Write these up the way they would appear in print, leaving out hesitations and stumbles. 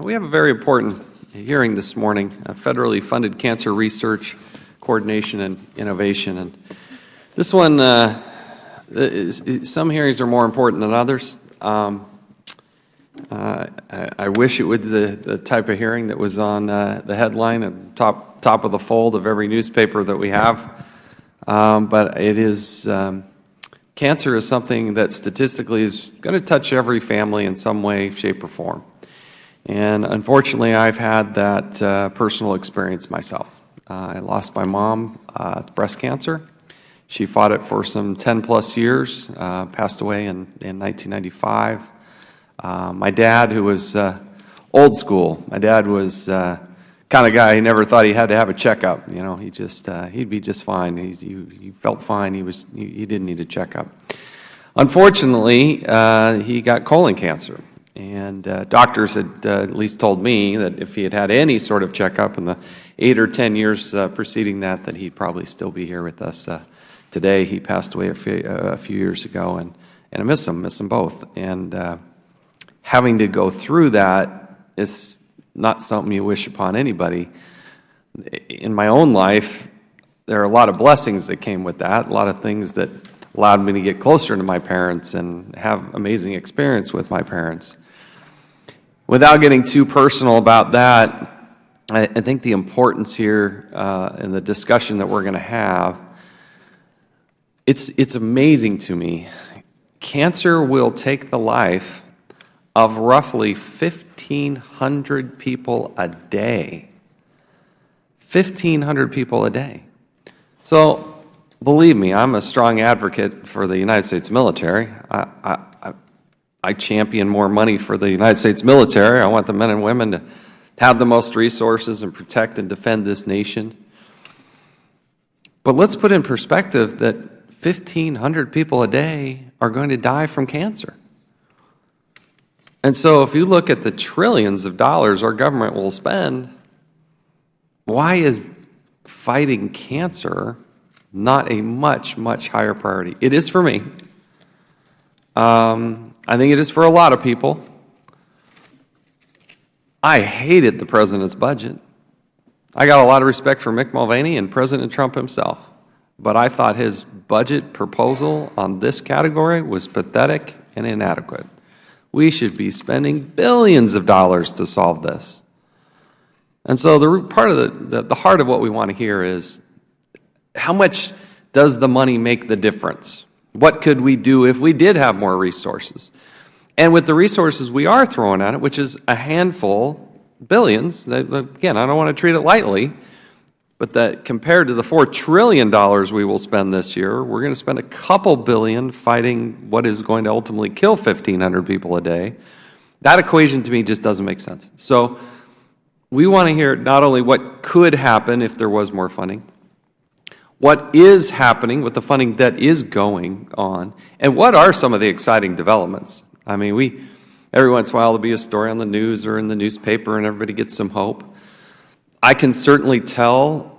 We have a very important hearing this morning, federally funded cancer research, coordination, and innovation. And this one, some hearings are more important than others. I wish it was the type of hearing that was on the headline and top of the fold of every newspaper that we have. But it is, cancer is something that statistically is going to touch every family in some way, shape, or form. And unfortunately, I've had that personal experience myself. I lost my mom to breast cancer. She fought it for some 10-plus years, passed away in 1995. My dad, who was old school, my dad was kind of guy, he never thought he had to have a checkup. You know, he'd be just fine. He felt fine. He didn't need a checkup. Unfortunately, he got colon cancer. And doctors had at least told me that if he had had any sort of checkup in the 8 or 10 years preceding that he'd probably still be here with us today. He passed away a few years ago, and I miss them both. And having to go through that is not something you wish upon anybody. In my own life, there are a lot of blessings that came with that, a lot of things that allowed me to get closer to my parents and have amazing experience with my parents. Without getting too personal about that, I think the importance here in the discussion that we're going to have, it's amazing to me. Cancer will take the life of roughly 1,500 people a day. 1,500 people a day. So, believe me, I'm a strong advocate for the United States military. I champion more money for the United States military. I want the men and women to have the most resources and protect and defend this nation. But let's put in perspective that 1,500 people a day are going to die from cancer. And so if you look at the trillions of dollars our government will spend, why is fighting cancer not a much, much higher priority? It is for me. I think it is for a lot of people. I hated the president's budget. I got a lot of respect for Mick Mulvaney and President Trump himself, but I thought his budget proposal on this category was pathetic and inadequate. We should be spending billions of dollars to solve this. And so the heart of what we want to hear is, how much does the money make the difference? What could we do if we did have more resources? And with the resources we are throwing at it, which is a handful, billions, again, I don't want to treat it lightly, but that compared to the $4 trillion we will spend this year, we're going to spend a couple billion fighting what is going to ultimately kill 1,500 people a day. That equation to me just doesn't make sense. So we want to hear not only what could happen if there was more funding, what is happening with the funding that is going on, and what are some of the exciting developments. I mean, every once in a while there'll be a story on the news or in the newspaper and everybody gets some hope. I can certainly tell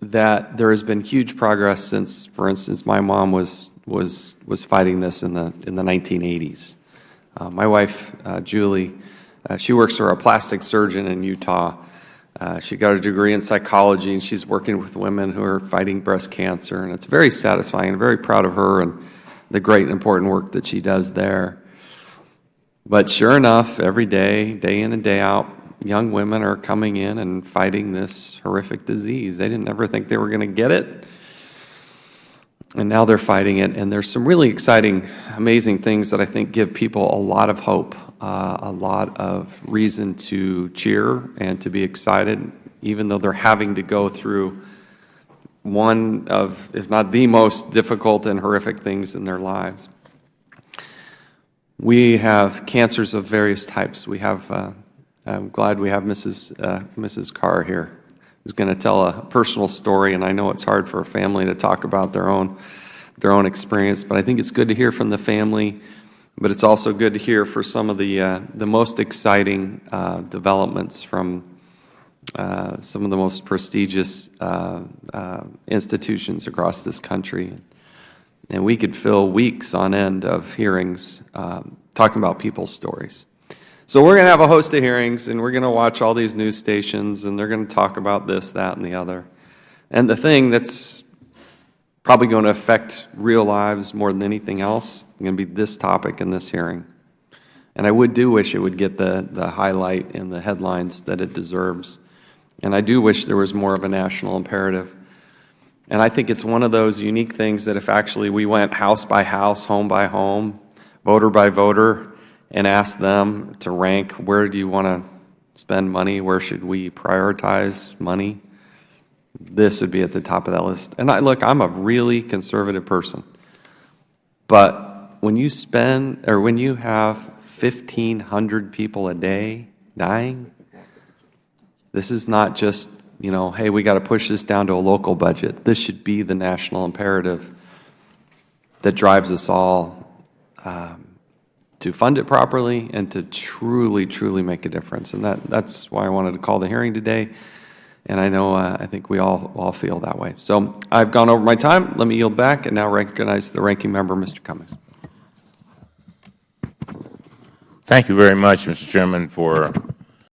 that there has been huge progress since, for instance, my mom was fighting this in the 1980s. My wife, Julie, she works for a plastic surgeon in Utah. She got a degree in psychology, and she's working with women who are fighting breast cancer, and it's very satisfying. I'm very proud of her and the great and important work that she does there. But sure enough, every day, day in and day out, young women are coming in and fighting this horrific disease. They didn't ever think they were going to get it, and now they're fighting it. And there's some really exciting, amazing things that I think give people a lot of hope, a lot of reason to cheer and to be excited, even though they're having to go through one of, if not the most difficult and horrific things in their lives. We have cancers of various types. We have, I'm glad we have Mrs. Carr here, who's going to tell a personal story, and I know it's hard for a family to talk about their own experience, but I think it's good to hear from the family, but it's also good to hear for some of the most exciting developments from some of the most prestigious institutions across this country. And we could fill weeks on end of hearings talking about people's stories. So we're going to have a host of hearings, and we're going to watch all these news stations, and they're going to talk about this, that, and the other. And the thing that's probably going to affect real lives more than anything else is going to be this topic in this hearing. And I do wish it would get the highlight and the headlines that it deserves. And I do wish there was more of a national imperative. And I think it's one of those unique things that if actually we went house by house, home by home, voter by voter, and asked them to rank where do you want to spend money, where should we prioritize money, this would be at the top of that list. And look, I'm a really conservative person. But when you have 1,500 people a day dying, this is not just, hey, we got to push this down to a local budget. This should be the national imperative that drives us all to fund it properly and to truly, truly make a difference. And that's why I wanted to call the hearing today. And I know, I think we all feel that way. So I've gone over my time. Let me yield back and now recognize the ranking member, Mr. Cummings. Thank you very much, Mr. Chairman, for